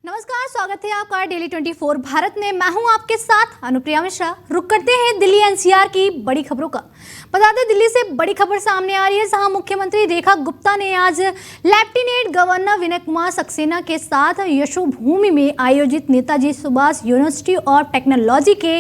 नमस्कार, स्वागत है आपका डेली 24 भारत में। मैं हूं आपके साथ अनुप्रिया मिश्रा। रुक करते हैं दिल्ली एनसीआर की बड़ी खबरों का। बता दें, दिल्ली से बड़ी खबर सामने आ रही है, जहां मुख्यमंत्री रेखा गुप्ता ने आज लेफ्टिनेंट गवर्नर विनय कुमार सक्सेना के साथ यशोभूमि में आयोजित नेताजी सुभाष यूनिवर्सिटी और टेक्नोलॉजी के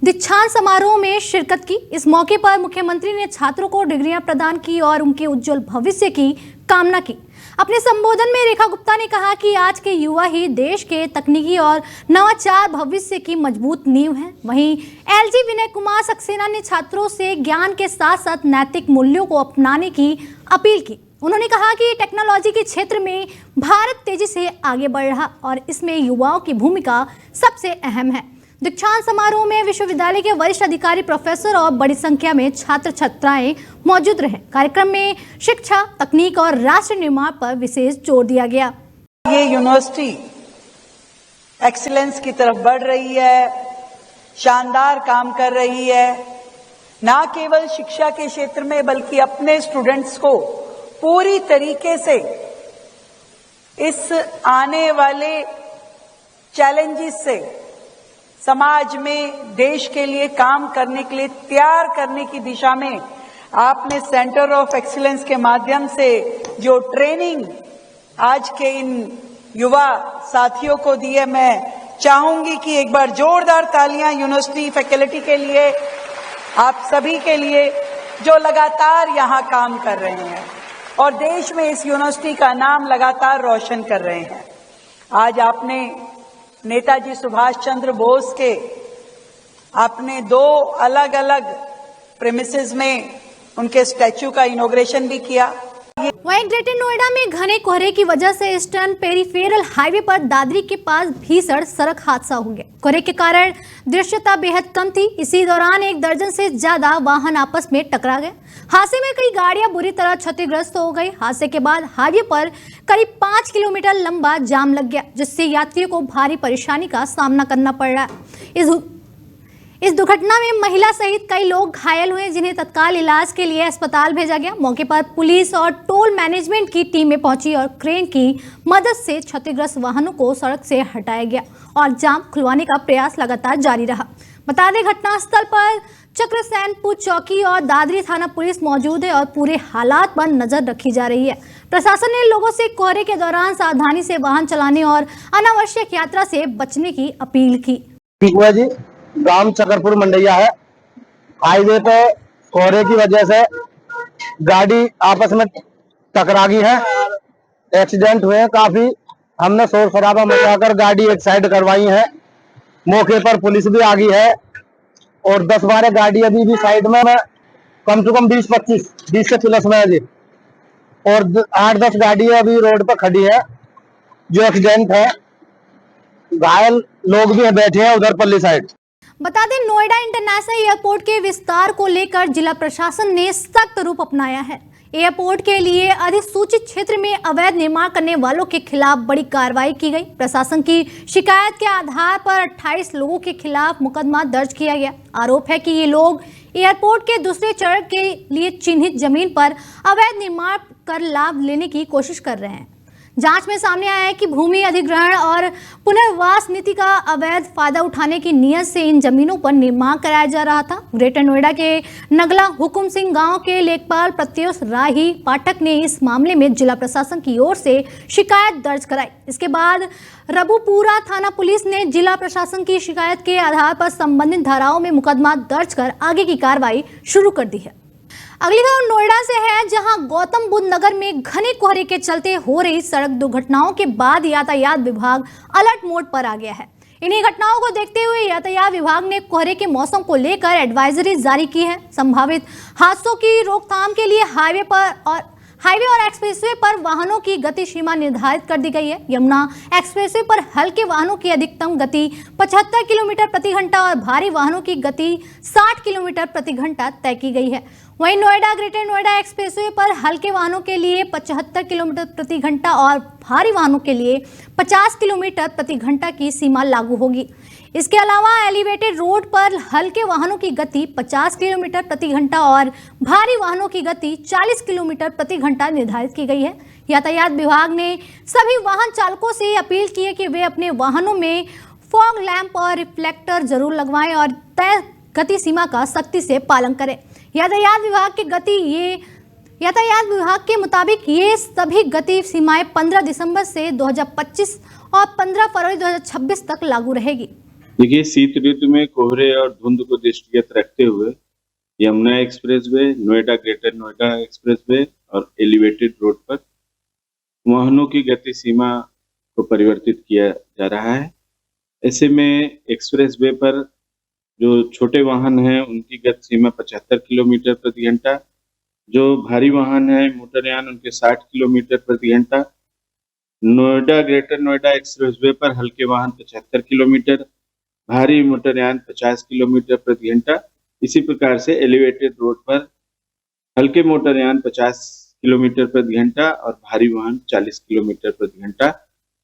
दीक्षांत समारोह में शिरकत की। इस मौके पर मुख्यमंत्री ने छात्रों को डिग्रियां प्रदान की और उनके उज्जवल भविष्य की कामना की। अपने संबोधन में रेखा गुप्ता ने कहा कि आज के युवा ही देश के तकनीकी और नवाचार भविष्य की मजबूत नींव हैं। वहीं एलजी विनय कुमार सक्सेना ने छात्रों से ज्ञान के साथ साथ नैतिक मूल्यों को अपनाने की अपील की। उन्होंने कहा कि टेक्नोलॉजी के क्षेत्र में भारत तेजी से आगे बढ़ रहा और इसमें युवाओं की भूमिका सबसे अहम है। दीक्षांत समारोह में विश्वविद्यालय के वरिष्ठ अधिकारी, प्रोफेसर और बड़ी संख्या में छात्र छात्राएं मौजूद रहे। कार्यक्रम में शिक्षा, तकनीक और राष्ट्र निर्माण पर विशेष जोर दिया गया। ये यूनिवर्सिटी एक्सीलेंस की तरफ बढ़ रही है, शानदार काम कर रही है, ना केवल शिक्षा के क्षेत्र में बल्कि अपने स्टूडेंट्स को पूरी तरीके से इस आने वाले चैलेंजेस से समाज में देश के लिए काम करने के लिए तैयार करने की दिशा में आपने सेंटर ऑफ एक्सीलेंस के माध्यम से जो ट्रेनिंग आज के इन युवा साथियों को दी है, मैं चाहूंगी कि एक बार जोरदार तालियां यूनिवर्सिटी फैकल्टी के लिए, आप सभी के लिए जो लगातार यहां काम कर रहे हैं और देश में इस यूनिवर्सिटी का नाम लगातार रोशन कर रहे हैं। आज आपने नेताजी सुभाष चंद्र बोस के आपने दो अलग अलग प्रेमिसेस में उनके स्टैच्यू का इनॉग्रेशन भी किया। वहीं ग्रेटर नोएडा में घने कोहरे की वजह से ईस्टर्न पेरीफेरल हाईवे पर दादरी के पास भीषण सड़क हादसा हो गया। कोहरे के कारण दृश्यता बेहद कम थी। इसी दौरान एक दर्जन से ज्यादा वाहन आपस में टकरा गए। हादसे में कई गाड़ियां बुरी तरह क्षतिग्रस्त हो गई। हादसे के बाद हाईवे पर करीब 5 किलोमीटर लंबा जाम लग गया, जिससे यात्रियों को भारी परेशानी का सामना करना पड़ रहा है। इस दुर्घटना में महिला सहित कई लोग घायल हुए, जिन्हें तत्काल इलाज के लिए अस्पताल भेजा गया। मौके पर पुलिस और टोल मैनेजमेंट की टीमें पहुंची और क्रेन की मदद से क्षतिग्रस्त वाहनों को सड़क से हटाया गया और जाम खुलवाने का प्रयास लगातार जारी रहा। बता दें, घटनास्थल पर चक्रसैनपुर चौकी और दादरी थाना पुलिस मौजूद है और पूरे हालात पर नजर रखी जा रही है। प्रशासन ने लोगों से कोहरे के दौरान सावधानी से वाहन चलाने और अनावश्यक यात्रा से बचने की अपील की। जी, गांव चकरपुर मंडैया है। हाईवे पे कोहरे की वजह से गाड़ी आपस में टकरा गई है, एक्सीडेंट हुए हैं काफी। हमने शोर शराबा मचाकर गाड़ी एक साइड करवाई है। मौके पर पुलिस भी आ गई है और 10-12 गाड़ी अभी भी साइड में कम से कम 20 से प्लस में है जी, और 8-10 गाड़ी अभी रोड पर खड़ी है जो एक्सीडेंट है। घायल लोग भी बैठे हैं उधर पल्ली साइड। बता दें, नोएडा इंटरनेशनल एयरपोर्ट के विस्तार को लेकर जिला प्रशासन ने सख्त रूप अपनाया है। एयरपोर्ट के लिए अधिसूचित क्षेत्र में अवैध निर्माण करने वालों के खिलाफ बड़ी कार्रवाई की गई। प्रशासन की शिकायत के आधार पर 28 लोगों के खिलाफ मुकदमा दर्ज किया गया। आरोप है कि ये लोग एयरपोर्ट के दूसरे चरण के लिए चिन्हित जमीन पर अवैध निर्माण कर लाभ लेने की कोशिश कर रहे हैं। जांच में सामने आया है कि भूमि अधिग्रहण और पुनर्वास नीति का अवैध फायदा उठाने की नीयत से इन जमीनों पर निर्माण कराया जा रहा था। ग्रेटर नोएडा के नगला हुकुम सिंह गांव के लेखपाल प्रत्युष राही पाठक ने इस मामले में जिला प्रशासन की ओर से शिकायत दर्ज कराई। इसके बाद रबुपुरा थाना पुलिस ने जिला प्रशासन की शिकायत के आधार पर संबंधित धाराओं में मुकदमा दर्ज कर आगे की कार्रवाई शुरू कर दी है। अगली खबर नोएडा से है, जहां गौतम बुद्ध नगर में घने कोहरे के चलते हो रही सड़क दुर्घटनाओं के बाद यातायात विभाग अलर्ट मोड पर आ गया है। इन्हीं घटनाओं को देखते हुए यातायात विभाग ने कोहरे के मौसम को लेकर एडवाइजरी जारी की है। संभावित हादसों की रोकथाम के लिए हाईवे और एक्सप्रेसवे पर वाहनों की गति सीमा निर्धारित कर दी गई है। यमुना एक्सप्रेसवे पर हल्के वाहनों की अधिकतम गति 75 किलोमीटर प्रति घंटा और भारी वाहनों की गति 60 किलोमीटर प्रति घंटा तय की गई है। वहीं नोएडा ग्रेटर नोएडा एक्सप्रेसवे पर हल्के वाहनों के लिए 75 किलोमीटर प्रति घंटा और भारी वाहनों के लिए 50 किलोमीटर प्रति घंटा की सीमा लागू होगी। इसके अलावा एलिवेटेड रोड पर हल्के वाहनों की गति 50 किलोमीटर प्रति घंटा और भारी वाहनों की गति 40 किलोमीटर प्रति घंटा निर्धारित की गई है। यातायात विभाग ने सभी वाहन चालकों से अपील की है कि वे अपने वाहनों में फॉग लैंप और रिफ्लेक्टर जरूर लगवाएं और तय गति सीमा का सख्ती से पालन करें। यातायात विभाग के मुताबिक ये सभी गति सीमाएं 15 दिसंबर से 2025 और 15 फरवरी 2026 तक लागू रहेगी। देखिए, शीत ऋतु में कोहरे और धुंध को दृष्टिगत रखते हुए Yamuna expressway, Noida greater Noida expressway और एलिवेटेड रोड पर वाहनों की गति सीमा को परिवर्तित किया जा रहा है। ऐसे में एक्सप्रेसवे पर जो छोटे वाहन हैं उनकी गति सीमा 75 किलोमीटर प्रति घंटा, जो भारी वाहन है मोटरयान उनके 60 किलोमीटर प्रति घंटा। नोएडा ग्रेटर नोएडा एक्सप्रेसवे पर हल्के वाहन 75 किलोमीटर, भारी मोटरयान 50 किलोमीटर प्रति घंटा। इसी प्रकार से एलिवेटेड रोड पर हल्के मोटरयान 50 किलोमीटर प्रति घंटा और भारी वाहन 40 किलोमीटर प्रति घंटा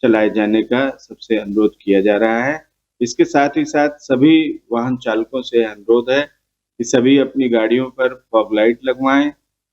चलाए जाने का सबसे अनुरोध किया जा रहा है। इसके साथ ही साथ सभी वाहन चालकों से अनुरोध है कि सभी अपनी गाड़ियों पर फॉग लाइट लगवाएं,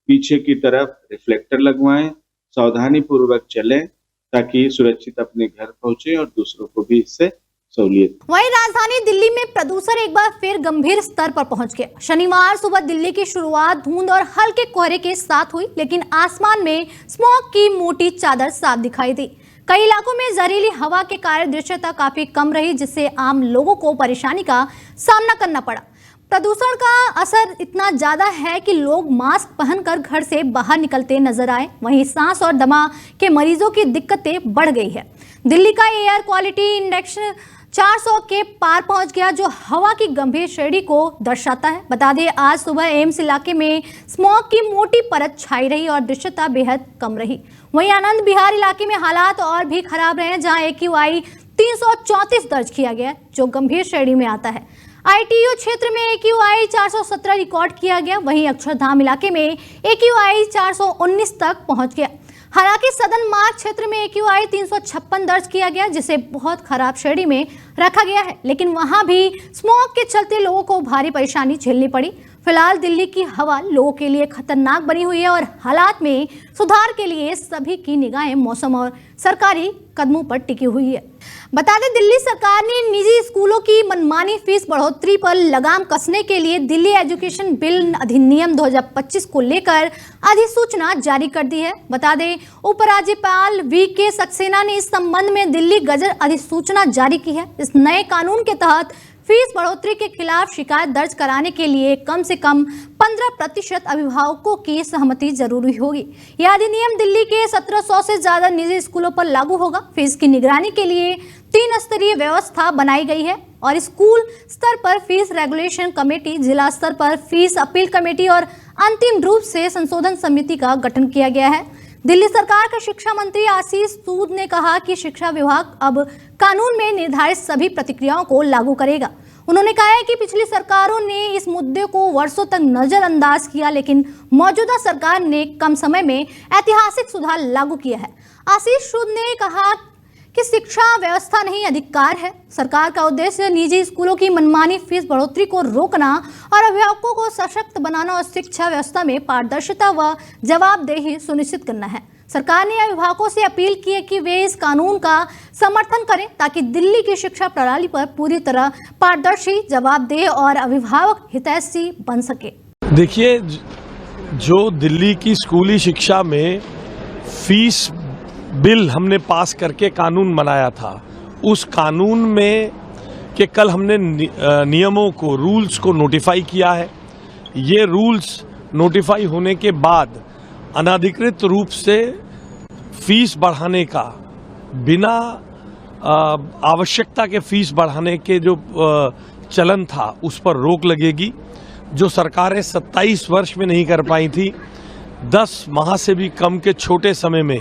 पीछे की तरफ रिफ्लेक्टर लगवाएं, सावधानी पूर्वक चलें ताकि सुरक्षित अपने घर पहुंचे और दूसरों को भी इससे सहूलियत। वहीं राजधानी दिल्ली में प्रदूषण एक बार फिर गंभीर स्तर पर पहुंच गया। शनिवार सुबह दिल्ली की शुरुआत धुंध और हल्के कोहरे के साथ हुई, लेकिन आसमान में स्मॉग की मोटी चादर साफ दिखाई दी। कई इलाकों में जहरीली हवा के कारण दृश्यता काफी कम रही, जिससे आम लोगों को परेशानी का सामना करना पड़ा। प्रदूषण का असर इतना ज्यादा है कि लोग मास्क पहनकर घर से बाहर निकलते नजर आए। वहीं सांस और दमा के मरीजों की दिक्कतें बढ़ गई है। दिल्ली का एयर क्वालिटी इंडेक्स 400 के पार पहुंच गया, जो हवा की गंभीर श्रेणी को दर्शाता है। बता दें, आज सुबह एम्स इलाके में स्मॉग की मोटी परत छाई रही और दृश्यता बेहद कम रही। वहीं आनंद विहार इलाके में हालात और भी खराब रहे, जहां AQI 334 दर्ज किया गया, जो गंभीर श्रेणी में आता है। ITU क्षेत्र में AQI 417 रिकॉर्ड किया गया। वहीं अक्षरधाम इलाके में AQI 419 तक पहुंच गया। हालांकि सदन मार्ग क्षेत्र में AQI 356 दर्ज किया गया, जिसे बहुत खराब श्रेणी में रखा गया है, लेकिन वहां भी स्मॉग के चलते लोगों को भारी परेशानी झेलनी पड़ी। फिलहाल दिल्ली की हवा लोगों के लिए खतरनाक बनी हुई है और हालात में सुधार के लिए सभी की निगाहें मौसम और सरकारी कदमों पर टिकी हुई है। बता दें, दिल्ली सरकार ने निजी स्कूलों की मनमानी फीस बढ़ोतरी पर लगाम कसने के लिए दिल्ली एजुकेशन बिल अधिनियम 2025 को लेकर अधिसूचना जारी कर दी है। बता दें, उपराज्यपाल VK सक्सेना ने इस संबंध में दिल्ली गजट अधिसूचना जारी की है। इस नए कानून के तहत फीस बढ़ोतरी के खिलाफ शिकायत दर्ज कराने के लिए कम से कम 15% अभिभावकों की सहमति जरूरी होगी। यह अधिनियम दिल्ली के 1700 से ज्यादा निजी स्कूलों पर लागू होगा। फीस की निगरानी के लिए 3 स्तरीय व्यवस्था बनाई गई है और स्कूल स्तर पर फीस रेगुलेशन कमेटी, जिला स्तर पर फीस अपील कमेटी और अंतिम रूप से संशोधन समिति का गठन किया गया है। दिल्ली सरकार के शिक्षा मंत्री आशीष सूद ने कहा कि शिक्षा विभाग अब कानून में निर्धारित सभी प्रतिक्रियाओं को लागू करेगा। उन्होंने कहा है कि पिछली सरकारों ने इस मुद्दे को वर्षों तक नजरअंदाज किया, लेकिन मौजूदा सरकार ने कम समय में ऐतिहासिक सुधार लागू किया है। आशीष सूद ने कहा कि शिक्षा व्यवस्था नहीं, अधिकार है। सरकार का उद्देश्य निजी स्कूलों की मनमानी फीस बढ़ोतरी को रोकना और अभिभावकों को सशक्त बनाना और शिक्षा व्यवस्था में पारदर्शिता व जवाबदेही सुनिश्चित करना है। सरकार ने अभिभावकों से अपील की है कि वे इस कानून का समर्थन करें ताकि दिल्ली की शिक्षा प्रणाली पर पूरी तरह पारदर्शी, जवाबदेह और अभिभावक हितैषी बन सके। देखिए, जो दिल्ली की स्कूली शिक्षा में फीस बिल हमने पास करके कानून बनाया था, उस कानून में कि कल हमने नियमों को, रूल्स को नोटिफाई किया है। ये रूल्स नोटिफाई होने के बाद अनाधिकृत रूप से फीस बढ़ाने का, बिना आवश्यकता के फीस बढ़ाने के जो चलन था, उस पर रोक लगेगी। जो सरकारें 27 वर्ष में नहीं कर पाई थी, 10 माह से भी कम के छोटे समय में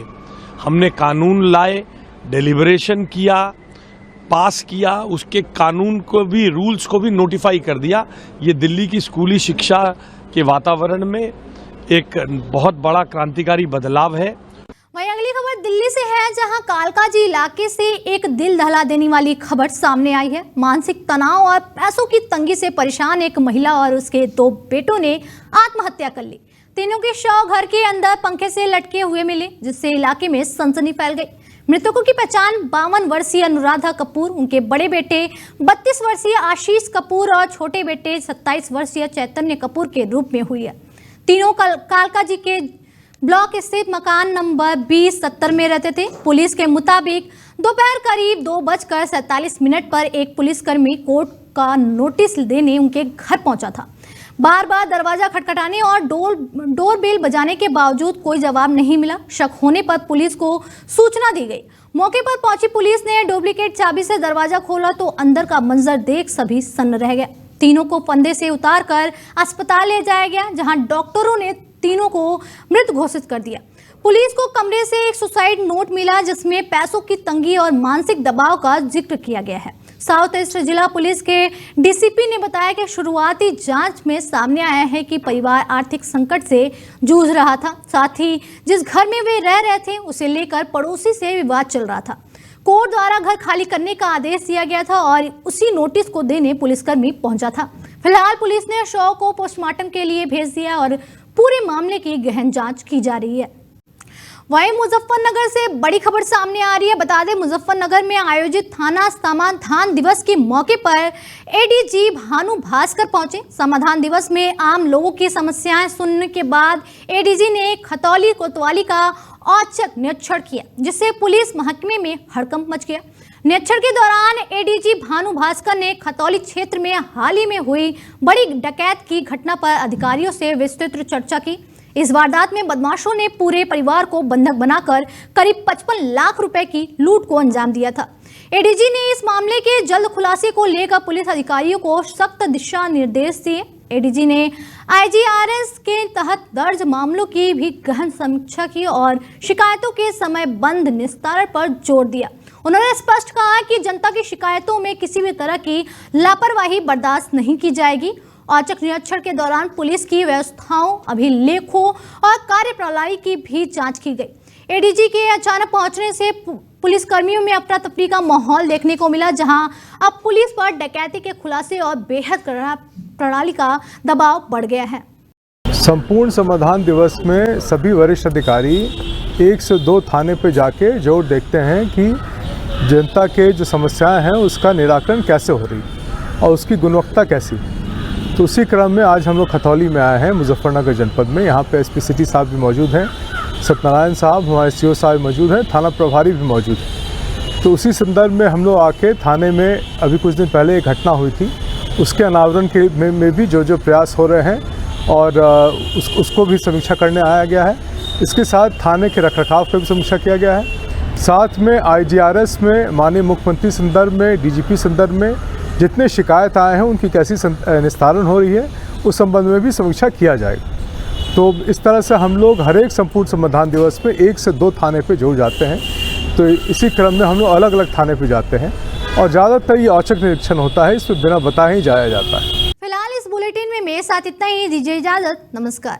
हमने कानून लाए, डेलिब्रेशन किया, पास किया, उसके कानून को भी, रूल्स को भी नोटिफाई कर दिया। ये दिल्ली की स्कूली शिक्षा के वातावरण में एक बहुत बड़ा क्रांतिकारी बदलाव है। वहीं अगली खबर दिल्ली से है, जहां कालकाजी इलाके से एक दिल दहला देने वाली खबर सामने आई है। मानसिक तनाव और पैसों की तंगी से परेशान एक महिला और उसके 2 बेटों ने आत्महत्या कर ली। तीनों के शव घर के अंदर पंखे से लटके हुए मिले, जिससे इलाके में सनसनी फैल गई। मृतकों की पहचान 52 वर्षीय अनुराधा कपूर, उनके बड़े बेटे 32 वर्षीय आशीष कपूर और छोटे बेटे 27 वर्षीय चैतन्य कपूर के रूप में हुई है। तीनों कालकाजी के ब्लॉक स्थित मकान नंबर 2070 में रहते थे। पुलिस के मुताबिक दोपहर करीब 2:47 पर एक पुलिसकर्मी कोर्ट का नोटिस देने उनके घर पहुंचा था। बार बार दरवाजा खटखटाने और डोर बेल बजाने के बावजूद कोई जवाब नहीं मिला। शक होने पर पुलिस को सूचना दी गई। मौके पर पहुंची पुलिस ने डुप्लीकेट चाबी से दरवाजा खोला तो अंदर का मंजर देख सभी सन्न रह गए। तीनों को फंदे से उतारकर अस्पताल ले जाया गया, जहां डॉक्टरों ने तीनों को मृत घोषित कर दिया। पुलिस को कमरे से एक सुसाइड नोट मिला, जिसमें पैसों की तंगी और मानसिक दबाव का जिक्र किया गया है। साउथ ईस्ट जिला पुलिस के डीसीपी ने बताया कि शुरुआती जांच में सामने आया है कि परिवार आर्थिक संकट से जूझ रहा था। साथ ही जिस घर में वे रह रहे थे उसे लेकर पड़ोसी से विवाद चल रहा था। कोर्ट द्वारा घर खाली करने का आदेश दिया गया था और उसी नोटिस को देने पुलिसकर्मी पहुंचा था। फिलहाल पुलिस ने शव को पोस्टमार्टम के लिए भेज दिया और पूरे मामले की गहन जांच की जा रही है। वहीं मुजफ्फरनगर से बड़ी खबर सामने आ रही है। बता दें, मुजफ्फरनगर में आयोजित थाना समाधान दिवस के मौके पर एडीजी भानु भास्कर पहुंचे। समाधान दिवस में आम लोगों की समस्याएं सुनने के बाद एडीजी ने खतौली कोतवाली का औचक निरीक्षण किया, जिससे पुलिस महकमे में हड़कंप मच गया। निरीक्षण के दौरान एडीजी भानु भास्कर ने खतौली क्षेत्र में हाल ही में हुई बड़ी डकैत की घटना पर अधिकारियों से विस्तृत चर्चा की। इस वारदात में बदमाशों ने पूरे परिवार को बंधक बनाकर करीब 55 लाख रुपए की लूट को अंजाम दिया था। एडीजी ने इस मामले के जल्द खुलासे को लेकर पुलिस अधिकारियों को सख्त दिशा निर्देश दिए। एडीजी ने आईजीआरएस के तहत दर्ज मामलों की भी गहन समीक्षा की और शिकायतों के समयबद्ध निस्तारण पर जोर दिया। उन्होंने स्पष्ट कहा कि जनता की शिकायतों में किसी भी तरह की लापरवाही बर्दाश्त नहीं की जाएगी। औचक निरीक्षण के दौरान पुलिस की व्यवस्थाओं, अभिलेखों और कार्यप्रणाली की भी जांच की गई। एडीजी के अचानक पहुंचने से पुलिसकर्मियों में अफरा तफरी का माहौल देखने को मिला, जहां अब पुलिस पर डकैती के खुलासे और बेहद कड़ा प्रणाली का दबाव बढ़ गया है। संपूर्ण समाधान दिवस में सभी वरिष्ठ अधिकारी 1 से 2 थाने पे जाके जोर देखते हैं कि जनता के जो समस्याएं हैं उसका निराकरण कैसे हो रही और उसकी गुणवत्ता कैसी। तो उसी क्रम में आज हम लोग खतौली में आए हैं, मुजफ्फरनगर जनपद में। यहाँ पे एसपी सिटी साहब भी मौजूद हैं, सत्यनारायण साहब हमारे सीओ साहब मौजूद हैं, थाना प्रभारी भी मौजूद हैं। तो उसी संदर्भ में हम लोग आके थाने में अभी कुछ दिन पहले एक घटना हुई थी, उसके अनावरण के में भी जो प्रयास हो रहे हैं और उसको भी समीक्षा करने आया गया है। इसके साथ थाने के रखरखाव पर भी समीक्षा किया गया है। साथ में आईजीआरएस में माननीय मुख्यमंत्री संदर्भ में, डीजीपी संदर्भ में जितने शिकायत आए हैं उनकी कैसी निस्तारण हो रही है उस संबंध में भी समीक्षा किया जाएगा। तो इस तरह से हम लोग हर एक संपूर्ण समाधान दिवस में 1 से 2 थाने पे जरूर जाते हैं। तो इसी क्रम में हम लोग अलग अलग थाने पे जाते हैं और ज़्यादातर ये औचक निरीक्षण होता है, इसमें बिना बताए ही जाया जाता है। फिलहाल इस बुलेटिन में मेरे साथ इतना ही। दीजिए इजाजत, नमस्कार।